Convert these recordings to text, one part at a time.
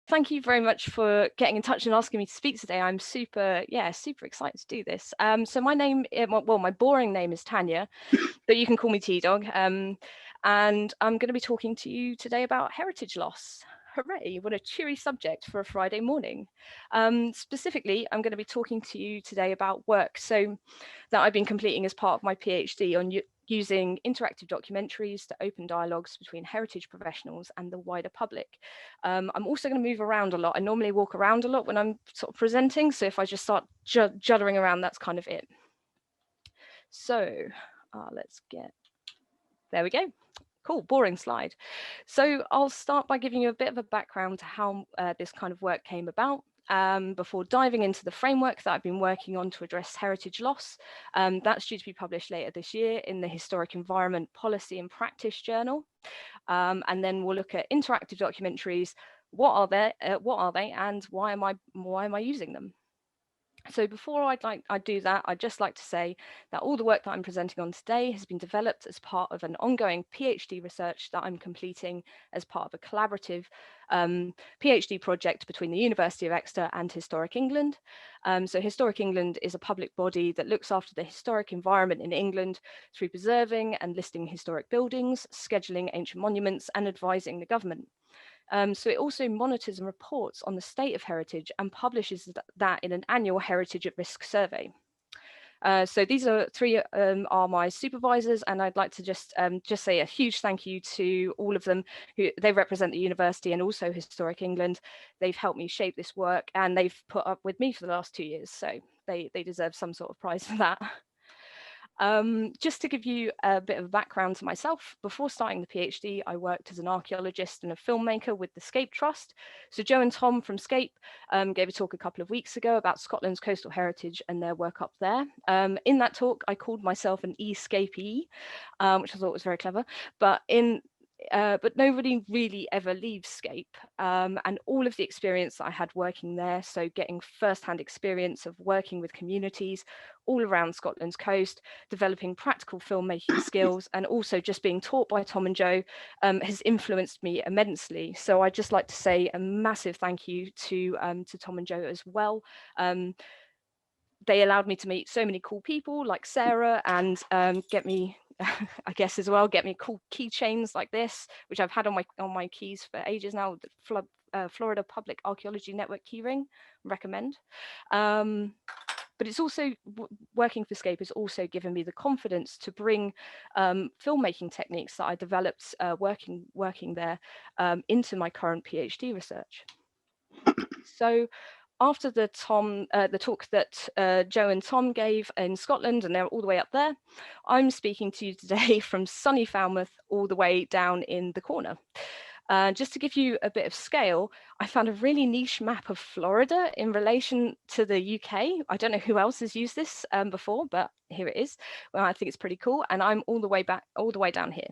thank you very much for getting in touch and asking me to speak today. I'm super excited to do this. So my name, well, my boring name is Tanya, but you can call me T-Dog. And I'm going to be talking to you today about heritage loss. Hooray, what a cheery subject for a Friday morning. Specifically, I'm going to be talking to you today about work that I've been completing as part of my PhD on using interactive documentaries to open dialogues between heritage professionals and the wider public. I'm also going to move around a lot. I normally walk around a lot when I'm sort of presenting, so if I just start juddering around, that's kind of it. So there we go. Cool, boring slide. So I'll start by giving you a bit of a background to how this kind of work came about. Before diving into the framework that I've been working on to address heritage loss. That's due to be published later this year in the Historic Environment Policy and Practice Journal. And then we'll look at interactive documentaries. What are they, and why am I using them? So before I do that, I'd just like to say that all the work that I'm presenting on today has been developed as part of an ongoing PhD research that I'm completing as part of a collaborative PhD project between the University of Exeter and Historic England. So Historic England is a public body that looks after the historic environment in England through preserving and listing historic buildings, scheduling ancient monuments, and advising the government. So it also monitors and reports on the state of heritage and publishes that in an annual Heritage at Risk survey. So these three are my supervisors, and I'd like to just say a huge thank you to all of them. They represent the university and also Historic England. They've helped me shape this work, and they've put up with me for the last 2 years, so they deserve some sort of prize for that. Just to give you a bit of a background to myself, before starting the PhD, I worked as an archaeologist and a filmmaker with the SCHARP Trust. So Joe and Tom from SCHARP gave a talk a couple of weeks ago about Scotland's coastal heritage and their work up there. In that talk, I called myself an escapee, which I thought was very clever, but nobody really ever leaves SCHARP, and all of the experience that I had working there, so getting first-hand experience of working with communities all around Scotland's coast, developing practical filmmaking skills, and also just being taught by Tom and Joe has influenced me immensely. So I'd just like to say a massive thank you to Tom and Joe as well. They allowed me to meet so many cool people like Sarah and get me, I guess as well, get me cool keychains like this, which I've had on my keys for ages now. The Florida Public Archaeology Network keyring, recommend. But it's also, working for SCHARP has also given me the confidence to bring filmmaking techniques that I developed working there into my current PhD research. So after the talk that Joe and Tom gave in Scotland, and they're all the way up there, I'm speaking to you today from sunny Falmouth all the way down in the corner. Just to give you a bit of scale, I found a really niche map of Florida in relation to the UK. I don't know who else has used this before, but here it is. Well, I think it's pretty cool, and I'm all the way down here.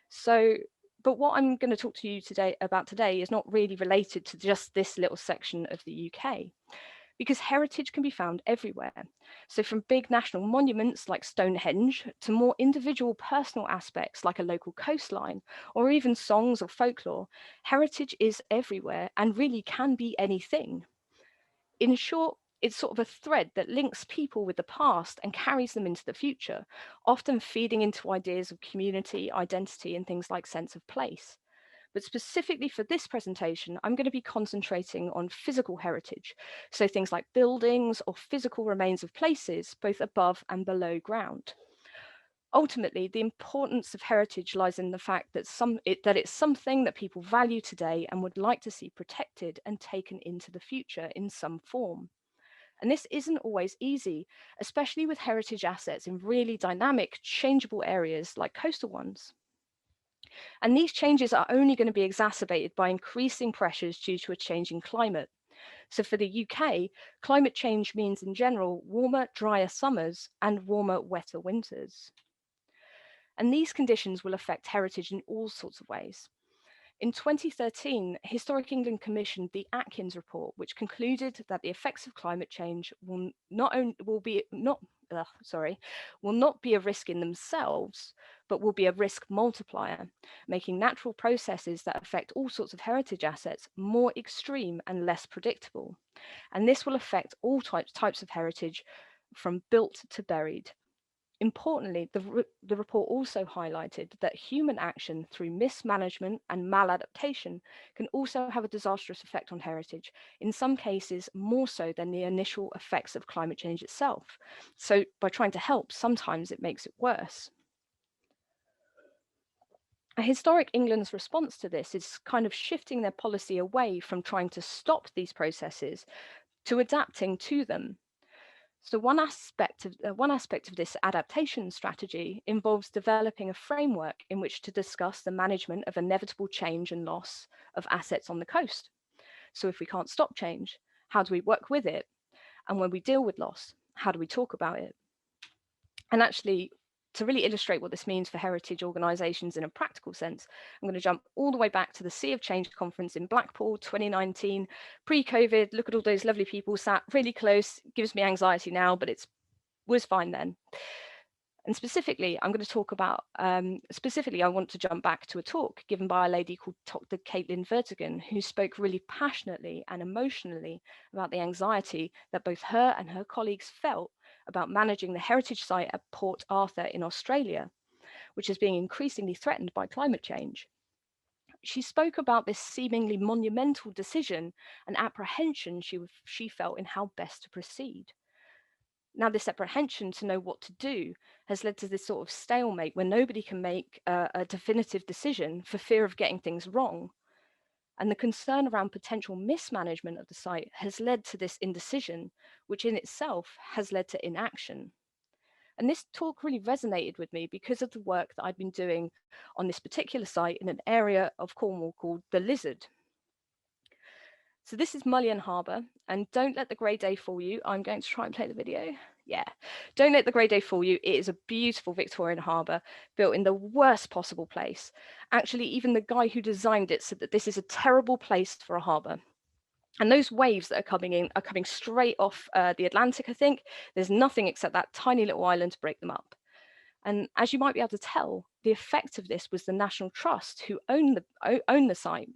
So, but what I'm going to talk to you about today is not really related to just this little section of the UK, because heritage can be found everywhere. So from big national monuments like Stonehenge to more individual personal aspects like a local coastline or even songs or folklore, heritage is everywhere and really can be anything. In short, it's sort of a thread that links people with the past and carries them into the future, often feeding into ideas of community, identity, and things like sense of place. But specifically for this presentation, I'm going to be concentrating on physical heritage, so things like buildings or physical remains of places, both above and below ground. Ultimately, the importance of heritage lies in the fact that it's something that people value today and would like to see protected and taken into the future in some form. And this isn't always easy, especially with heritage assets in really dynamic, changeable areas like coastal ones. And these changes are only going to be exacerbated by increasing pressures due to a changing climate. So for the UK, climate change means in general warmer, drier summers and warmer, wetter winters. And these conditions will affect heritage in all sorts of ways. In 2013, Historic England commissioned the Atkins report, which concluded that the effects of climate change will not be a risk in themselves, but will be a risk multiplier, making natural processes that affect all sorts of heritage assets more extreme and less predictable. And this will affect all types of heritage, from built to buried. Importantly, the report also highlighted that human action through mismanagement and maladaptation can also have a disastrous effect on heritage, in some cases more so than the initial effects of climate change itself. So by trying to help, sometimes it makes it worse. Historic England's response to this is kind of shifting their policy away from trying to stop these processes to adapting to them. So one aspect of this adaptation strategy involves developing a framework in which to discuss the management of inevitable change and loss of assets on the coast. So if we can't stop change, how do we work with it? And when we deal with loss, how do we talk about it? And actually, to really illustrate what this means for heritage organisations in a practical sense, I'm going to jump all the way back to the Sea of Change conference in Blackpool 2019, pre-COVID. Look at all those lovely people sat really close. Gives me anxiety now, but it was fine then. And specifically, I'm going to talk about, I want to jump back to a talk given by a lady called Dr. Caitlin Vertigan, who spoke really passionately and emotionally about the anxiety that both her and her colleagues felt about managing the heritage site at Port Arthur in Australia, which is being increasingly threatened by climate change. She spoke about this seemingly monumental decision and apprehension she felt in how best to proceed. Now, this apprehension to know what to do has led to this sort of stalemate where nobody can make a definitive decision for fear of getting things wrong. And the concern around potential mismanagement of the site has led to this indecision, which in itself has led to inaction. And this talk really resonated with me because of the work that I'd been doing on this particular site in an area of Cornwall called the Lizard. So this is Mullion Harbour, and don't let the grey day fool you. I'm going to try and play the video. Yeah, don't let the grey day fool you. It is a beautiful Victorian harbour built in the worst possible place. Actually, even the guy who designed it said that this is a terrible place for a harbour. And those waves that are coming in are coming straight off the Atlantic, I think. There's nothing except that tiny little island to break them up. And as you might be able to tell, the effect of this was the National Trust, who own the site,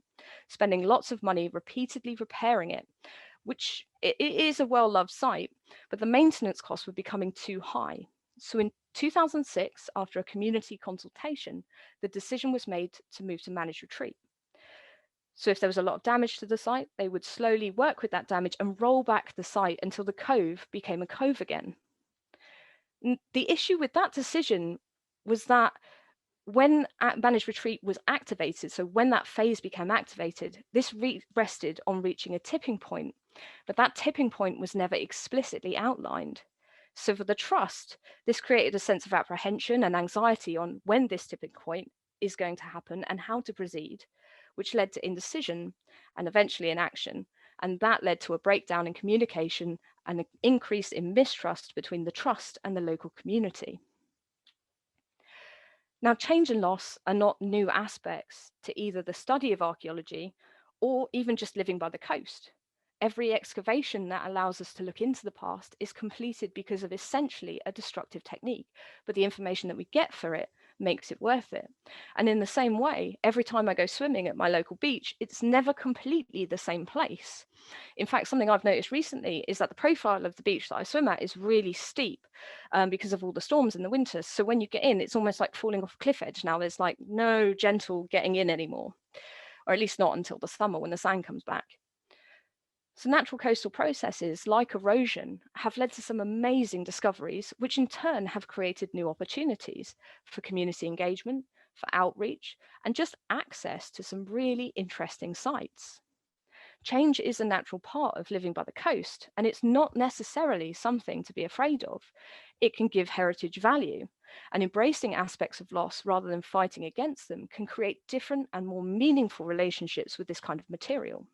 spending lots of money repeatedly repairing it, which it is a well-loved site, but the maintenance costs were becoming too high. So in 2006, after a community consultation, the decision was made to move to managed retreat. So if there was a lot of damage to the site, they would slowly work with that damage and roll back the site until the cove became a cove again. The issue with that decision was that when managed retreat was activated, so when that phase became activated, this rested on reaching a tipping point, but that tipping point was never explicitly outlined. So for the trust, this created a sense of apprehension and anxiety on when this tipping point is going to happen and how to proceed, which led to indecision and eventually inaction. And that led to a breakdown in communication and an increase in mistrust between the trust and the local community. Now, change and loss are not new aspects to either the study of archaeology or even just living by the coast. Every excavation that allows us to look into the past is completed because of essentially a destructive technique, but the information that we get for it makes it worth it. And in the same way, every time I go swimming at my local beach, it's never completely the same place. In fact, something I've noticed recently is that the profile of the beach that I swim at is really steep because of all the storms in the winter. So when you get in, it's almost like falling off a cliff edge. Now there's like no gentle getting in anymore, or at least not until the summer when the sand comes back. So natural coastal processes like erosion have led to some amazing discoveries, which in turn have created new opportunities for community engagement, for outreach, and just access to some really interesting sites. Change is a natural part of living by the coast, and it's not necessarily something to be afraid of. It can give heritage value, and embracing aspects of loss rather than fighting against them can create different and more meaningful relationships with this kind of material.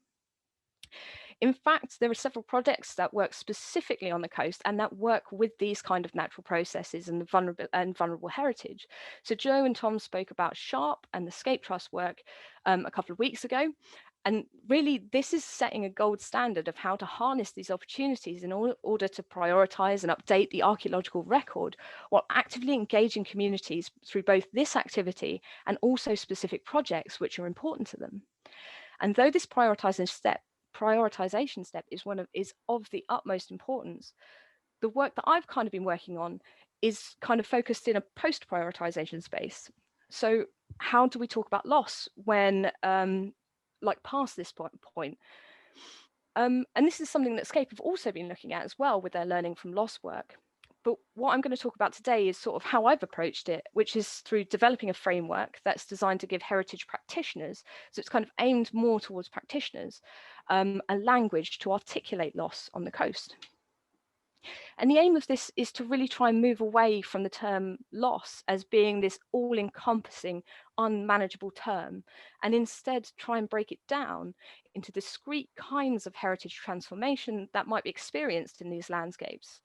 In fact, there are several projects that work specifically on the coast and that work with these kind of natural processes and vulnerable heritage. So Joe and Tom spoke about SCHARP and the SCAPE Trust work a couple of weeks ago. And really, this is setting a gold standard of how to harness these opportunities in order to prioritise and update the archaeological record, while actively engaging communities through both this activity and also specific projects which are important to them. And though this prioritization step is of the utmost importance, the work that I've kind of been working on is kind of focused in a post-prioritization space. So how do we talk about loss when like past this point? And this is something that SCAPE have also been looking at as well with their learning from loss work. But what I'm going to talk about today is sort of how I've approached it, which is through developing a framework that's designed to give heritage practitioners, so it's kind of aimed more towards practitioners, a language to articulate loss on the coast. And the aim of this is to really try and move away from the term loss as being this all-encompassing, unmanageable term, and instead try and break it down into discrete kinds of heritage transformation that might be experienced in these landscapes.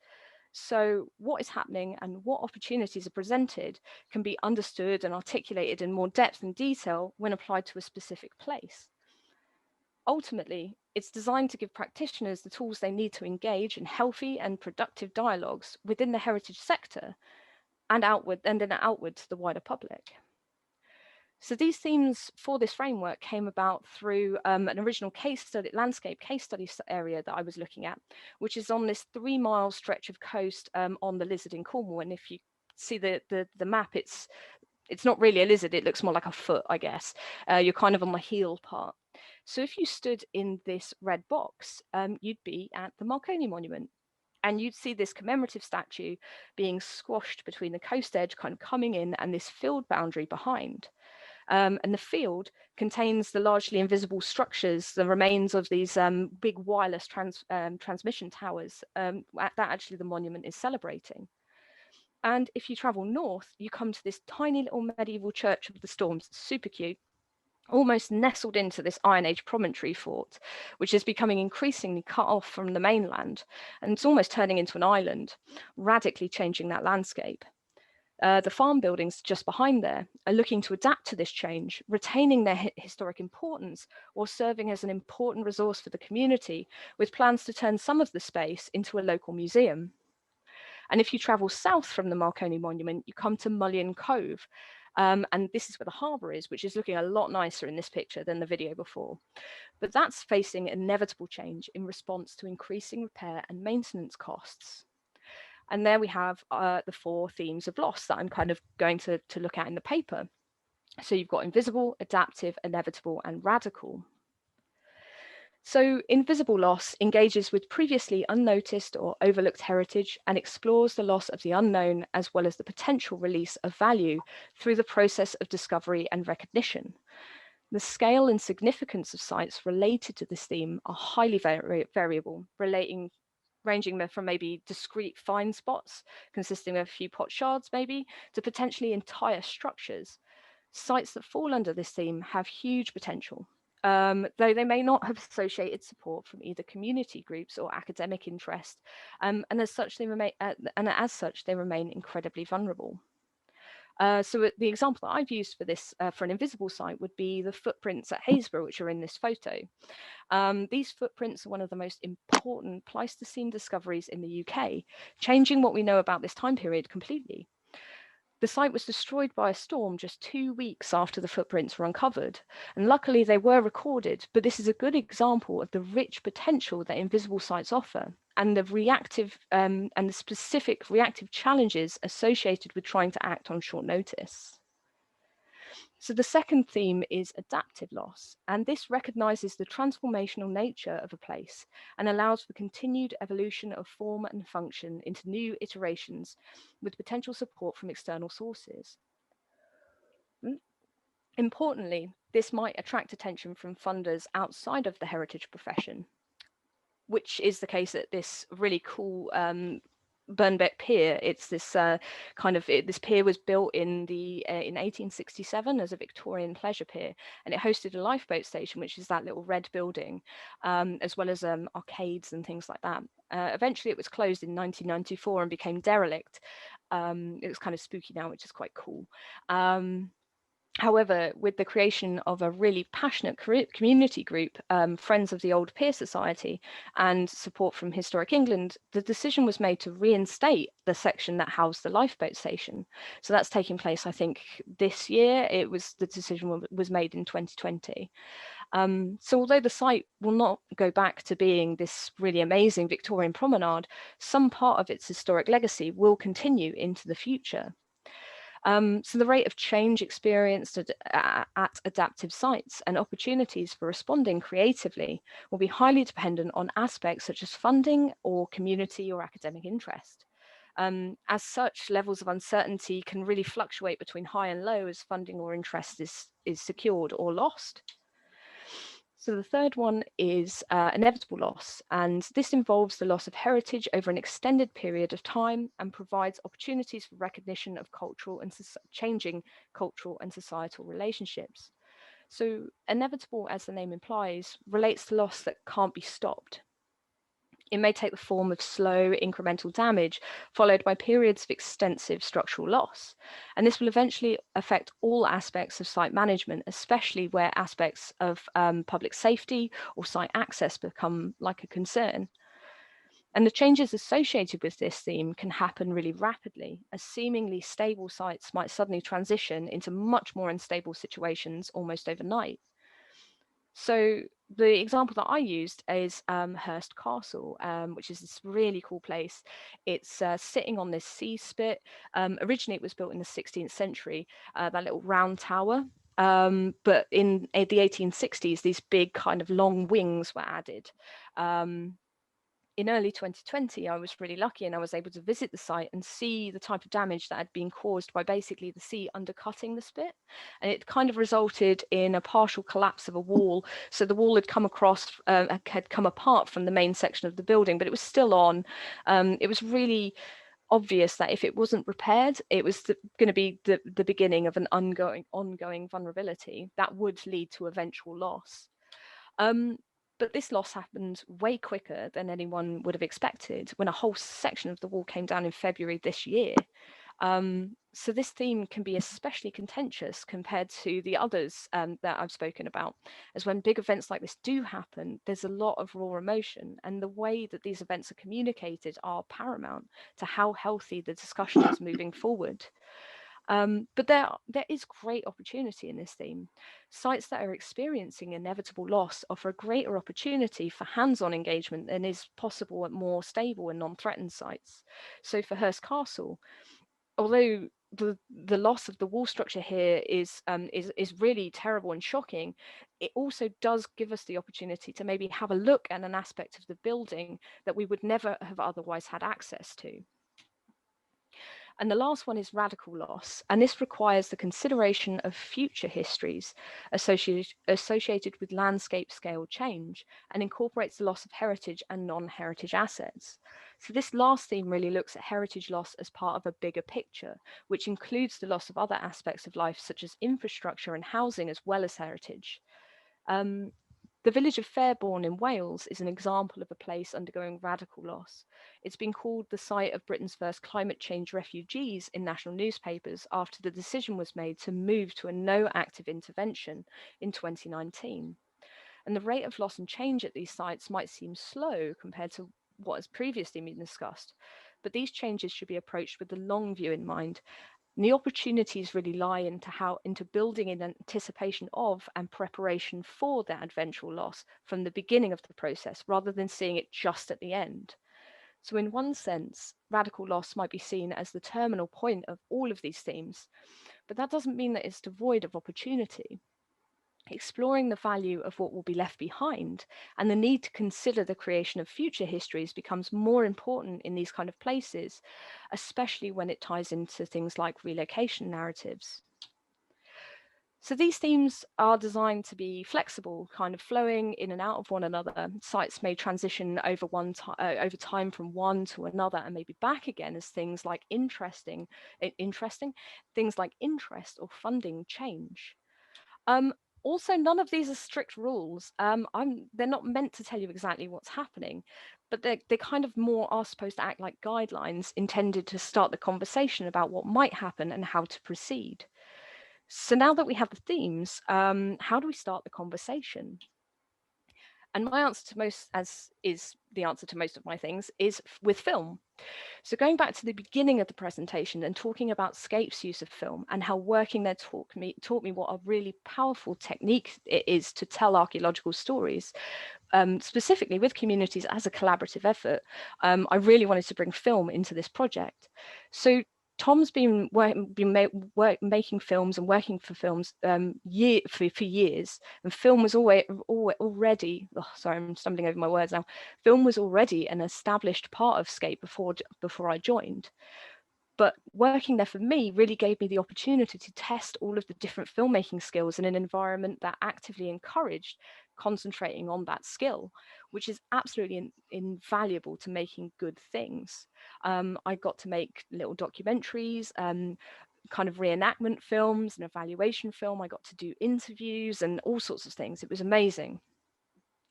So what is happening and what opportunities are presented can be understood and articulated in more depth and detail when applied to a specific place. Ultimately, it's designed to give practitioners the tools they need to engage in healthy and productive dialogues within the heritage sector and then outward to the wider public. So these themes for this framework came about through an original landscape case study area that I was looking at, which is on this 3-mile stretch of coast on the Lizard in Cornwall. And if you see the map, it's not really a lizard, it looks more like a foot, I guess. You're kind of on the heel part. So if you stood in this red box, you'd be at the Marconi Monument. And you'd see this commemorative statue being squashed between the coast edge, kind of coming in, and this field boundary behind. And the field contains the largely invisible structures, the remains of these big wireless transmission towers that actually the monument is celebrating. And if you travel north, you come to this tiny little medieval church of the storms, super cute, almost nestled into this Iron Age promontory fort, which is becoming increasingly cut off from the mainland, and it's almost turning into an island, radically changing that landscape. The farm buildings just behind there are looking to adapt to this change, retaining their historic importance while serving as an important resource for the community, with plans to turn some of the space into a local museum. And if you travel south from the Marconi Monument, you come to Mullion Cove. And this is where the harbour is, which is looking a lot nicer in this picture than the video before. But that's facing inevitable change in response to increasing repair and maintenance costs. And there we have the 4 themes of loss that I'm kind of going to look at in the paper. So you've got invisible, adaptive, inevitable, and radical. So invisible loss engages with previously unnoticed or overlooked heritage and explores the loss of the unknown as well as the potential release of value through the process of discovery and recognition. The scale and significance of sites related to this theme are highly variable, ranging from maybe discrete find spots consisting of a few pot shards maybe to potentially entire structures. Sites that fall under this theme have huge potential. Though they may not have associated support from either community groups or academic interest, and as such they remain incredibly vulnerable. So the example that I've used for this for an invisible site would be the footprints at Haysborough, which are in this photo. These footprints are one of the most important Pleistocene discoveries in the UK, changing what we know about this time period completely. The site was destroyed by a storm just 2 weeks after the footprints were uncovered, and luckily they were recorded, but this is a good example of the rich potential that invisible sites offer and the specific reactive challenges associated with trying to act on short notice. So the second theme is adaptive loss, and this recognises the transformational nature of a place and allows for continued evolution of form and function into new iterations with potential support from external sources. Importantly, this might attract attention from funders outside of the heritage profession, which is the case at this really cool Burnbeck Pier. It's this this pier was built in 1867 as a Victorian pleasure pier, and it hosted a lifeboat station, which is that little red building, as well as arcades and things like that. Eventually, it was closed in 1994 and became derelict. It was kind of spooky now, which is quite cool. However, with the creation of a really passionate community group, Friends of the Old Peer Society, and support from Historic England, the decision was made to reinstate the section that housed the lifeboat station. So that's taking place, I think, this year. The decision was made in 2020. So although the site will not go back to being this really amazing Victorian promenade, some part of its historic legacy will continue into the future. So the rate of change experienced at adaptive sites and opportunities for responding creatively will be highly dependent on aspects such as funding or community or academic interest. As such, levels of uncertainty can really fluctuate between high and low as funding or interest is secured or lost. So the third one is inevitable loss, and this involves the loss of heritage over an extended period of time and provides opportunities for recognition of cultural and changing cultural and societal relationships. So inevitable, as the name implies, relates to loss that can't be stopped. It may take the form of slow incremental damage, followed by periods of extensive structural loss. And this will eventually affect all aspects of site management, especially where aspects of public safety or site access become like a concern. And the changes associated with this theme can happen really rapidly, as seemingly stable sites might suddenly transition into much more unstable situations almost overnight. So the example that I used is HURST Castle, which is this really cool place. It's sitting on this sea spit. Originally, it was built in the 16th century, that little round tower. But in the 1860s, these big kind of long wings were added. In early 2020, I was really lucky and I was able to visit the site and see the type of damage that had been caused by basically the sea undercutting the spit. And it kind of resulted in a partial collapse of a wall. So the wall had come apart from the main section of the building, but it was still on. It was really obvious that if it wasn't repaired, it was going to be the beginning of an ongoing vulnerability that would lead to eventual loss. But this loss happened way quicker than anyone would have expected when a whole section of the wall came down in February this year. So this theme can be especially contentious compared to the others that I've spoken about, as when big events like this do happen, there's a lot of raw emotion, and the way that these events are communicated are paramount to how healthy the discussion is moving forward. But there is great opportunity in this theme. Sites that are experiencing inevitable loss offer a greater opportunity for hands-on engagement than is possible at more stable and non-threatened sites. So for Hurst Castle, although the loss of the wall structure here is really terrible and shocking, it also does give us the opportunity to maybe have a look at an aspect of the building that we would never have otherwise had access to. And the last one is radical loss, and this requires the consideration of future histories associated with landscape scale change and incorporates the loss of heritage and non-heritage assets. So this last theme really looks at heritage loss as part of a bigger picture, which includes the loss of other aspects of life such as infrastructure and housing as well as heritage. The village of Fairbourne in Wales is an example of a place undergoing radical loss. It's been called the site of Britain's first climate change refugees in national newspapers after the decision was made to move to a no active intervention in 2019. And the rate of loss and change at these sites might seem slow compared to what has previously been discussed, but these changes should be approached with the long view in mind. And the opportunities really lie into building in anticipation of and preparation for that eventual loss from the beginning of the process, rather than seeing it just at the end. So in one sense, radical loss might be seen as the terminal point of all of these themes, but that doesn't mean that it's devoid of opportunity. Exploring the value of what will be left behind and the need to consider the creation of future histories becomes more important in these kind of places, especially when it ties into things like relocation narratives. So these themes are designed to be flexible, kind of flowing in and out of one another. Sites may transition over time from one to another and maybe back again as things like things like interest or funding change. Also, none of these are strict rules. They're not meant to tell you exactly what's happening, but they kind of more are supposed to act like guidelines intended to start the conversation about what might happen and how to proceed. So now that we have the themes, how do we start the conversation? And my answer to most, as is the answer to most of my things, is with film. So going back to the beginning of the presentation and talking about Scape's use of film and how working there taught me what a really powerful technique it is to tell archaeological stories, specifically with communities as a collaborative effort. I really wanted to bring film into this project. So Tom's been making films and working for films for years, and film was already. Oh, sorry, I'm stumbling over my words now. Film was already an established part of Scape before I joined. But working there for me really gave me the opportunity to test all of the different filmmaking skills in an environment that actively encouraged concentrating on that skill, which is absolutely invaluable to making good things. I got to make little documentaries, kind of reenactment films, an evaluation film. I got to do interviews and all sorts of things. It was amazing.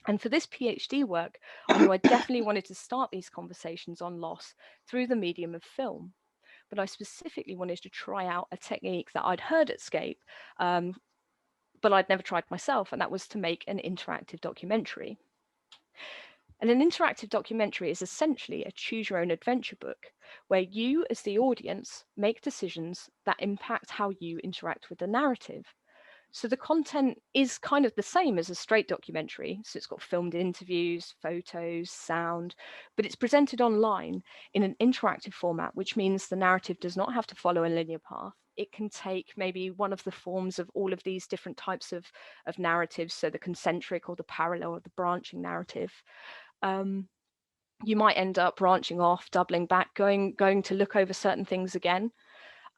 And for this PhD work, I knew I definitely wanted to start these conversations on loss through the medium of film. But I specifically wanted to try out a technique that I'd heard at Scape, but I'd never tried myself, and that was to make an interactive documentary. And an interactive documentary is essentially a choose your own adventure book, where you as the audience make decisions that impact how you interact with the narrative. So the content is kind of the same as a straight documentary. So it's got filmed interviews, photos, sound, but it's presented online in an interactive format, which means the narrative does not have to follow a linear path. It can take maybe one of the forms of all of these different types of narratives, so the concentric or the parallel or the branching narrative. You might end up branching off, doubling back, going to look over certain things again.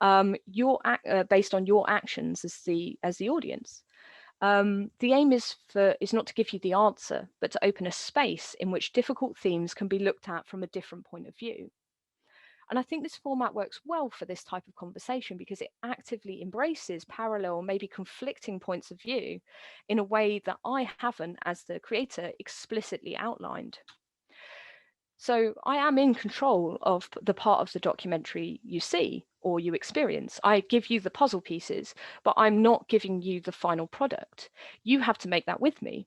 Based on your actions as the audience. The aim is not to give you the answer, but to open a space in which difficult themes can be looked at from a different point of view. And I think this format works well for this type of conversation because it actively embraces parallel, maybe conflicting points of view in a way that I haven't, as the creator, explicitly outlined. So I am in control of the part of the documentary you see or you experience. I give you the puzzle pieces, but I'm not giving you the final product. You have to make that with me.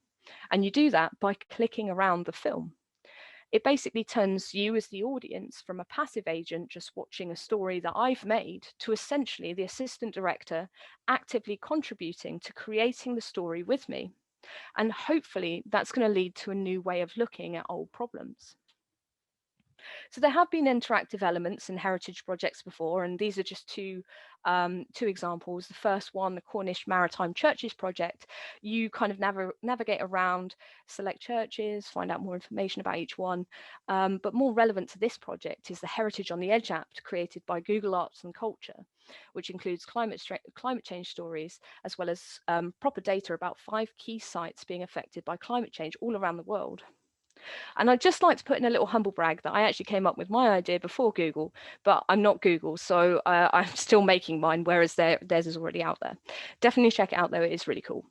And you do that by clicking around the film. It basically turns you as the audience from a passive agent just watching a story that I've made to essentially the assistant director actively contributing to creating the story with me. And hopefully that's going to lead to a new way of looking at old problems. So there have been interactive elements in heritage projects before, and these are just two examples. The first one, the Cornish Maritime Churches project, you kind of navigate around, select churches, find out more information about each one. But more relevant to this project is the Heritage on the Edge app created by Google Arts and Culture, which includes climate change stories, as well as proper data about 5 key sites being affected by climate change all around the world. And I'd just like to put in a little humble brag that I actually came up with my idea before Google, but I'm not Google, so I'm still making mine, whereas theirs is already out there. Definitely check it out though, it is really cool.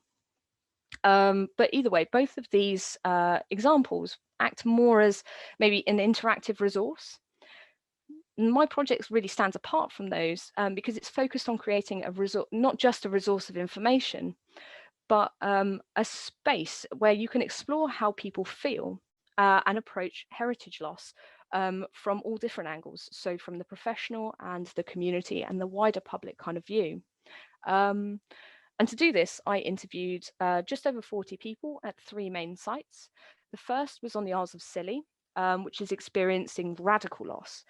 But either way, both of these examples act more as maybe an interactive resource. My project really stands apart from those because it's focused on creating a resource, not just a resource of information, but a space where you can explore how people feel and approach heritage loss from all different angles. So from the professional and the community and the wider public kind of view. And to do this, I interviewed just over 40 people at 3 main sites. The first was on the Isles of Scilly, which is experiencing radical loss.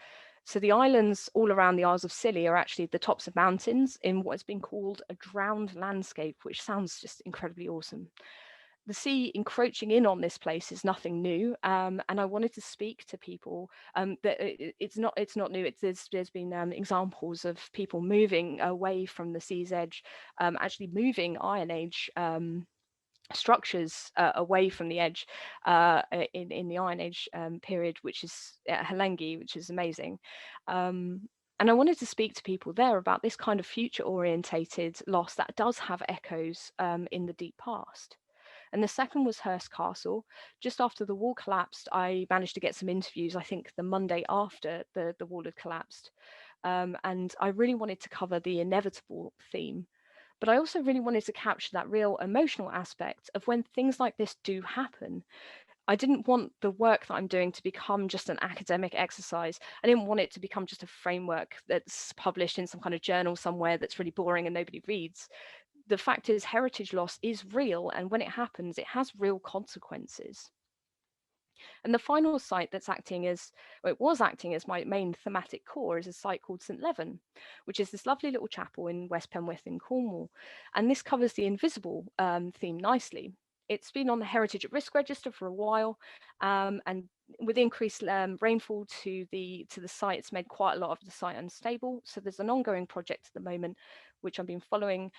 So the islands all around the Isles of Scilly are actually the tops of mountains in what has been called a drowned landscape, which sounds just incredibly awesome. The sea encroaching in on this place is nothing new, and I wanted to speak to people that it's not new. There's been examples of people moving away from the sea's edge, actually moving Iron Age structures away from the edge in the Iron Age period, which is Halengi, which is amazing. And I wanted to speak to people there about this kind of future orientated loss that does have echoes in the deep past. And the second was HURST Castle. Just after the wall collapsed, I managed to get some interviews, I think the Monday after the wall had collapsed. And I really wanted to cover the inevitable theme, But I also really wanted to capture that real emotional aspect of when things like this do happen. I didn't want the work that I'm doing to become just an academic exercise. I didn't want it to become just a framework that's published in some kind of journal somewhere that's really boring and nobody reads. The fact is, heritage loss is real, and when it happens, it has real consequences. And the final site that's acting as, well, it was acting as my main thematic core, is a site called St Leven, which is this lovely little chapel in West Penwith in Cornwall. And this covers the invisible theme nicely. It's been on the Heritage at Risk Register for a while, and with increased rainfall to the site, it's made quite a lot of the site unstable. So there's an ongoing project at the moment, which I've been following,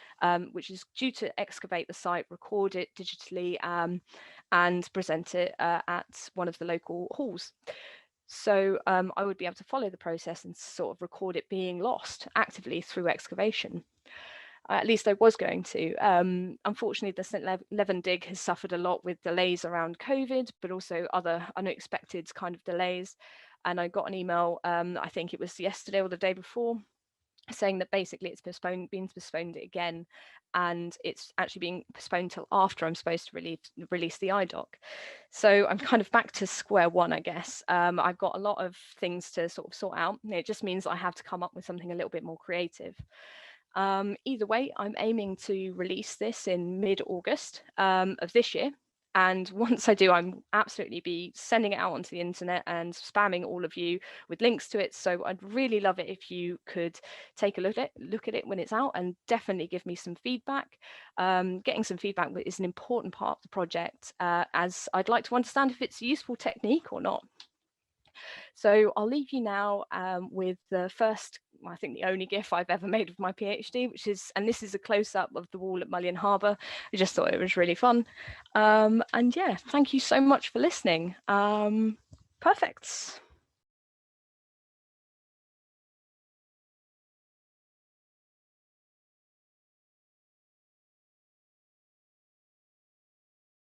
which is due to excavate the site, record it digitally, and present it at one of the local halls. So I would be able to follow the process and sort of record it being lost actively through excavation. At least I was going to. Unfortunately, the St Leven dig has suffered a lot with delays around COVID, but also other unexpected kind of delays. And I got an email, I think it was yesterday or the day before, saying that basically it's been postponed again, and it's actually being postponed till after I'm supposed to release the iDoc. So I'm kind of back to square one, I guess. I've got a lot of things to sort of sort out. It just means I have to come up with something a little bit more creative. Either way, I'm aiming to release this in mid-August of this year. And once I do, I'm absolutely be sending it out onto the internet and spamming all of you with links to it. So I'd really love it if you could take a look at it when it's out, and definitely give me some feedback. Getting some feedback is an important part of the project, as I'd like to understand if it's a useful technique or not. So I'll leave you now with the first, I think the only GIF I've ever made of my PhD, which is, and this is a close-up of the wall at Mullion Harbour. I just thought it was really fun. And yeah, thank you so much for listening. Perfect.